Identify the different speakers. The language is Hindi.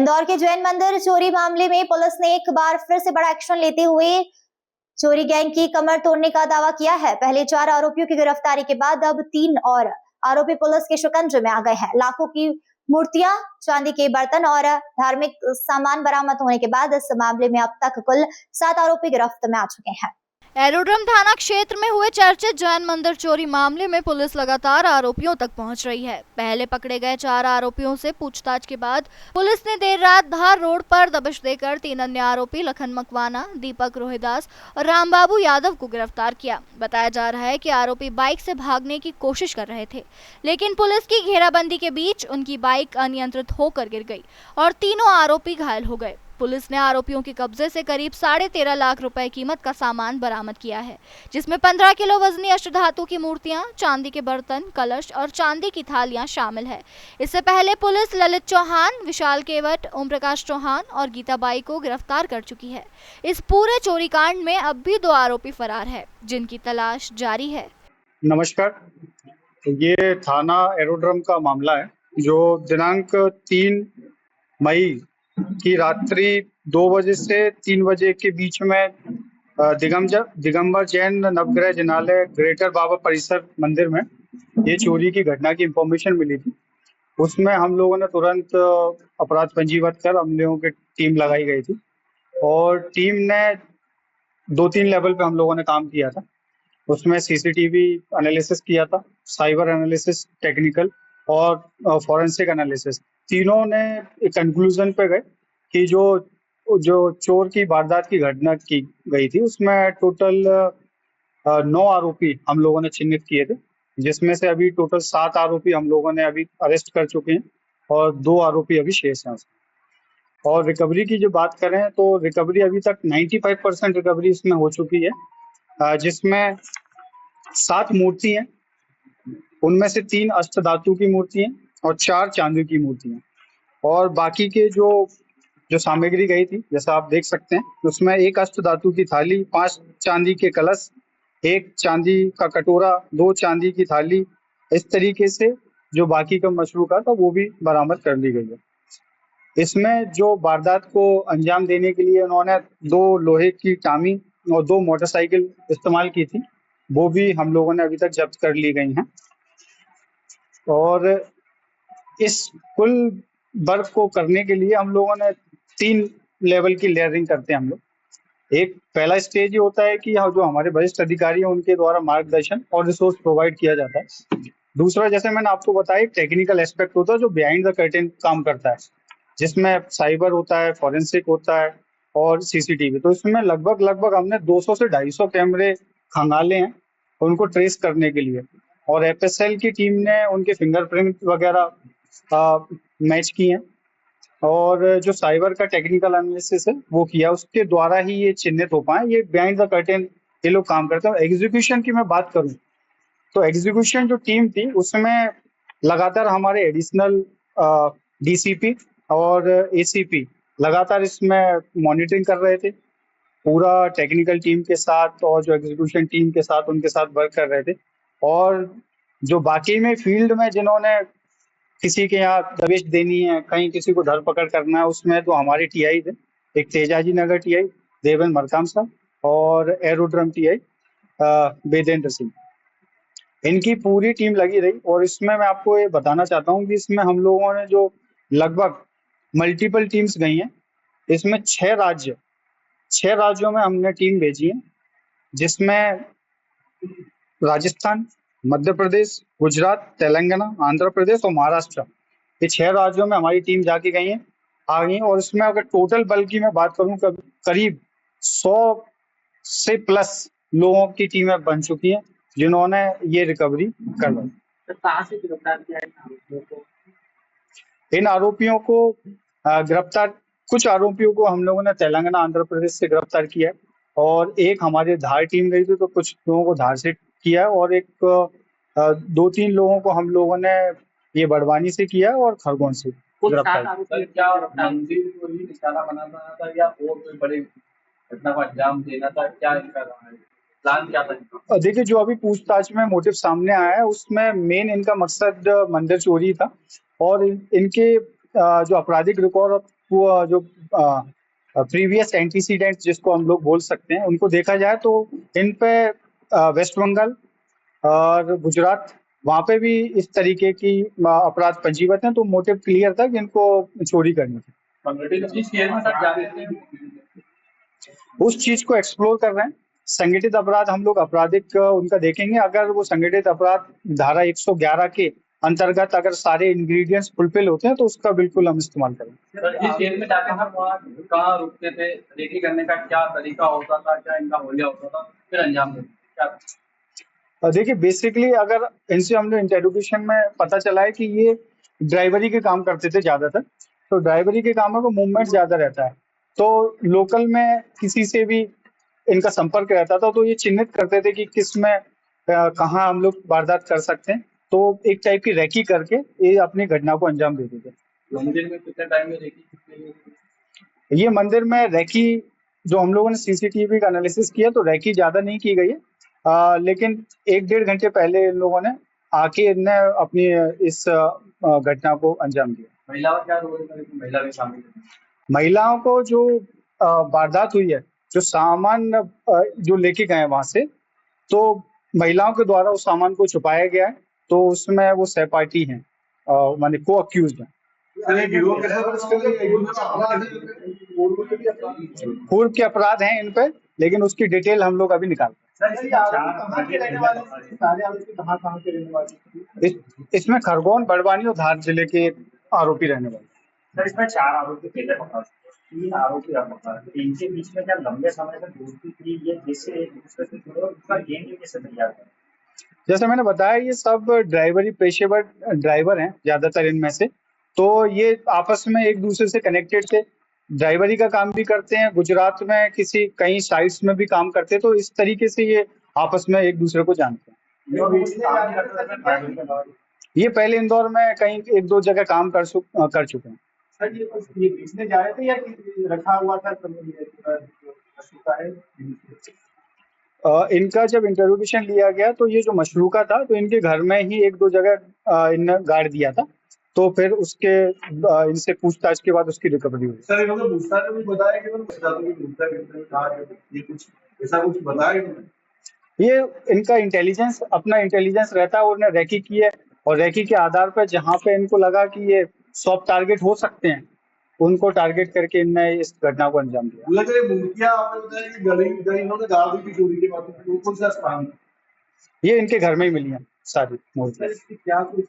Speaker 1: इंदौर के जैन मंदिर चोरी मामले में पुलिस ने एक बार फिर से बड़ा एक्शन लेते हुए चोरी गैंग की कमर तोड़ने का दावा किया है। पहले 4 आरोपियों की गिरफ्तारी के बाद अब 3 और आरोपी पुलिस के शिकंजे में आ गए हैं। लाखों की मूर्तियां, चांदी के बर्तन और धार्मिक सामान बरामद होने के बाद इस मामले में अब तक कुल 7 आरोपी गिरफ्त में आ चुके हैं।
Speaker 2: एरोड्रम थाना क्षेत्र में हुए चर्चित जैन मंदिर चोरी मामले में पुलिस लगातार आरोपियों तक पहुंच रही है। पहले पकड़े गए 4 आरोपियों से पूछताछ के बाद पुलिस ने देर रात धार रोड पर दबिश देकर 3 अन्य आरोपी लखन मकवाना, दीपक रोहिदास और रामबाबू यादव को गिरफ्तार किया। बताया जा रहा है कि आरोपी बाइक से भागने की कोशिश कर रहे थे, लेकिन पुलिस की घेराबंदी के बीच उनकी बाइक अनियंत्रित होकर गिर गई और तीनों आरोपी घायल हो गए। पुलिस ने आरोपियों के कब्जे से करीब 13.5 लाख रुपए कीमत का सामान बरामद किया है, जिसमें 15 किलो वजनी अष्टधातु की मूर्तियां, चांदी के बर्तन, कलश और चांदी की थालियां शामिल है। इससे पहले पुलिस ललित चौहान, विशाल केवट, ओम प्रकाश चौहान और गीताबाई को गिरफ्तार कर चुकी है। इस पूरे चोरी कांड में अब भी 2 आरोपी फरार है, जिनकी तलाश जारी है।
Speaker 3: नमस्कार, ये थाना एरोड्रम का मामला है जो दिनांक 3 मई की रात्रि 2 बजे से 3 बजे के बीच में दिगंबर जैन नवग्रह जिनालय ग्रेटर बाबा परिसर मंदिर में ये चोरी की घटना की इंफॉर्मेशन मिली थी। उसमें हम लोगों ने तुरंत अपराध पंजीबद्ध कर हम लोगों की टीम लगाई गई थी और टीम ने 2-3 लेवल पे हम लोगों ने काम किया था। उसमें सीसीटीवी एनालिसिस किया था, साइबर एनालिसिस, टेक्निकल और फॉरेंसिक एनालिसिस। तीनों ने एक कंक्लूजन पे गए कि जो चोर की वारदात की घटना की गई थी उसमें टोटल 9 आरोपी हम लोगों ने चिन्हित किए थे, जिसमें से अभी टोटल 7 आरोपी हम लोगों ने अभी अरेस्ट कर चुके हैं और 2 आरोपी अभी शेष हैं। और रिकवरी की जो बात करें तो रिकवरी अभी तक 95% रिकवरी इसमें हो चुकी है, जिसमें 7 मूर्ति हैं, उनमें से 3 अष्टधातु की मूर्ति हैं और 4 चांदी की मूर्ति हैं। और बाकी के जो सामग्री गई थी, जैसा आप देख सकते हैं, उसमें 1 अष्टधातु की थाली, 5 चांदी के कलश, 1 चांदी का कटोरा, 2 चांदी की थाली, इस तरीके से जो बाकी का मशरूका था वो भी बरामद कर ली गई है। इसमें जो वारदात को अंजाम देने के लिए उन्होंने 2 लोहे की टामी और 2 मोटरसाइकिल इस्तेमाल की थी, वो भी हम लोगों ने अभी तक जब्त कर ली गई हैं। और इस कुल वर्क को करने के लिए हम लोगों ने 3 लेवल की लेयरिंग करते हैं हम लोग। एक पहला स्टेज ये होता है कि जो हमारे वरिष्ठ अधिकारी हैं उनके द्वारा मार्गदर्शन और रिसोर्स प्रोवाइड किया जाता है। दूसरा, जैसे मैंने आपको बताया, टेक्निकल एस्पेक्ट होता है जो बिहाइंड द कर्टेन काम करता है, जिसमें साइबर होता है, फॉरेंसिक होता है और सीसीटीवी। तो इसमें लगभग हमने 200 से 250 कैमरे खंगाले हैं उनको ट्रेस करने के लिए, और एफएसएल की टीम ने उनके फिंगरप्रिंट वगैरह मैच किए हैं और जो साइबर का टेक्निकल एनालिसिस है वो किया, उसके द्वारा ही ये चिन्हित हो पाए। ये बिहाइंड द कर्टेन ये लोग काम करते हैं। एग्जीक्यूशन की मैं बात करूं तो एग्जीक्यूशन जो टीम थी उसमें लगातार हमारे एडिशनल डीसीपी और एसीपी लगातार इसमें मॉनिटरिंग कर रहे थे, पूरा टेक्निकल टीम के साथ और जो एग्जीक्यूशन टीम के साथ उनके साथ वर्क कर रहे थे। और जो बाकी में फील्ड में जिन्होंने किसी के यहाँ दबिश देनी है, कहीं किसी को धरपकड़ करना है, उसमें तो हमारे टीआई थे, एक तेजाजी नगर टीआई देवेंद्र मरकाम साहब और एरोड्रम टीआई वेदेंद्र सिंह, इनकी पूरी टीम लगी रही। और इसमें मैं आपको ये बताना चाहता हूँ कि इसमें हम लोगों ने जो लगभग मल्टीपल टीम्स गई हैं, इसमें 6 राज्यों में हमने टीम भेजी है, जिसमें राजस्थान, मध्य प्रदेश, गुजरात, तेलंगाना, आंध्र प्रदेश और महाराष्ट्र, ये 6 राज्यों में हमारी टीम जाके गई है, आ गई। और इसमें अगर टोटल बल की मैं बात करूं, करीब 100 से प्लस लोगों की टीमें बन चुकी हैं जिन्होंने ये रिकवरी कर ली।
Speaker 4: कहां से गिरफ्तार किया है
Speaker 3: इन आरोपियों को? गिरफ्तार कुछ आरोपियों को हम लोगों ने तेलंगाना, आंध्र प्रदेश से गिरफ्तार किया है और एक हमारे धार टीम गई थी तो कुछ लोगों को धार से किया है, और एक 2-3 लोगों को हम लोगों ने ये बड़वानी से किया और खरगोन से गिरफ्तार।
Speaker 4: क्या मंदिर को ही निशाना बनाना था या और कोई बड़ी घटना को अंजाम देना था, क्या इनका प्लान क्या था?
Speaker 3: देखिए, जो अभी पूछताछ में मोटिव सामने आया है उसमें मेन इनका मकसद मंदिर चोरी था और इनके जो आपराधिक रिकॉर्ड वो जो प्रीवियस एंटीसीडेंट्स जिसको हम लोग बोल सकते हैं, उनको देखा जाए तो इन पे वेस्ट बंगाल और गुजरात, वहां पे भी इस तरीके की अपराध पंजीबद्ध हैं। तो मोटिव क्लियर था कि इनको चोरी करनी थी।
Speaker 4: संगठित जिस शहर में सर जा रहे थे
Speaker 3: उस चीज को एक्सप्लोर कर रहे हैं। संगठित अपराध हम लोग आपराधिक उनका देखेंगे। अगर वो संगठित अपराध धारा 111 के अंतर्गत अगर सारे इंग्रेडिएंट्स फुलफिल होते हैं तो उसका बिल्कुल हम इस्तेमाल करेंगे।
Speaker 4: सर, जिस शहर में जाके हम वहाँ कहाँ रुकते थे, रेकी करने का क्या तरीका होता था, क्या इनका होलिया होता था, फिर अंजाम देते क्या?
Speaker 3: देखिए, बेसिकली अगर इनसे हमने इंटेरोगेशन में पता चला है कि ये ड्राइवरी के काम करते थे ज्यादातर। तो ड्राइवरी के कामों का मूवमेंट ज्यादा रहता है, तो लोकल में किसी से भी इनका संपर्क रहता था, तो ये चिन्हित करते थे कि किस में कहाँ हम लोग वारदात कर सकते हैं। तो एक टाइप की रैकी करके ये अपनी घटना को अंजाम देते थे।
Speaker 4: मंदिर में कितने टाइम में रेकी कितने?
Speaker 3: ये मंदिर में रैकी जो हम लोगों ने सीसीटीवी का एनालिसिस किया तो रैकी ज्यादा नहीं की गई है, लेकिन 1-1.5 घंटे पहले इन लोगों ने आके इनने अपनी इस घटना को अंजाम दिया।
Speaker 4: महिलाओं क्या रोल है, महिला भी शामिल है?
Speaker 3: महिलाओं को जो वारदात हुई है, जो सामान जो लेके गए वहां से, तो महिलाओं के द्वारा उस सामान को छुपाया गया है। तो उसमें वो सहपाठी हैं, माने को अक्यूज्ड हैं। पूर्व के अपराध हैं इन पे, लेकिन उसकी डिटेल हम लोग अभी निकाल इसमें खरगोन, बड़वानी और धार जिले के आरोपी रहने वाले।
Speaker 5: सर, इसमें 4 आरोपी पहले पकड़ा, 3 आरोपी अब पकड़ा। इनके बीच में क्या लंबे समय से दोस्ती थी, ये जैसे एक दूसरे से जुड़े और उसका गेम कैसे तैयार है?
Speaker 3: जैसे मैंने बताया, ये सब ड्राइवरी पेशेवर ड्राइवर हैं ज्यादातर इनमें से। तो ये आपस में एक दूसरे से कनेक्टेड थे, ड्राइवरी का काम भी करते हैं, गुजरात में कई साइट्स में भी काम करते हैं। तो इस तरीके से ये आपस में एक दूसरे को जानते हैं। ये पहले इंदौर में कहीं 1-2 जगह काम कर चुके हैं।
Speaker 5: सर, ये बेचने जा रहे थे या रखा हुआ था?
Speaker 3: इनका जब इंटरोगेशन लिया गया तो ये जो मशरूका था, तो इनके घर में ही 1-2 जगह इनने गाड़ दिया था। तो फिर उसके इनसे पूछताछ के बाद उसकी रिकवरी हुई।
Speaker 5: सर, इन्होंने पूछताछ में बताया कि ये कुछ ऐसा कुछ बताया इन्होंने?
Speaker 3: ये इनका इंटेलिजेंस, अपना इंटेलिजेंस रहता है, और उन्हें रैकी की है, और रैकी के आधार पर जहाँ पे इनको लगा कि ये सॉफ्ट टारगेट हो सकते हैं, उनको टारगेट करके इनने इस घटना को अंजाम दिया।
Speaker 5: आपने बताया कि गली इन्होंने गाड़ दी थी चोरी के बाद, तो कौन सा स्थान?
Speaker 3: ये इनके घर में ही मिली है सारी मूर्ति।
Speaker 5: क्या कुछ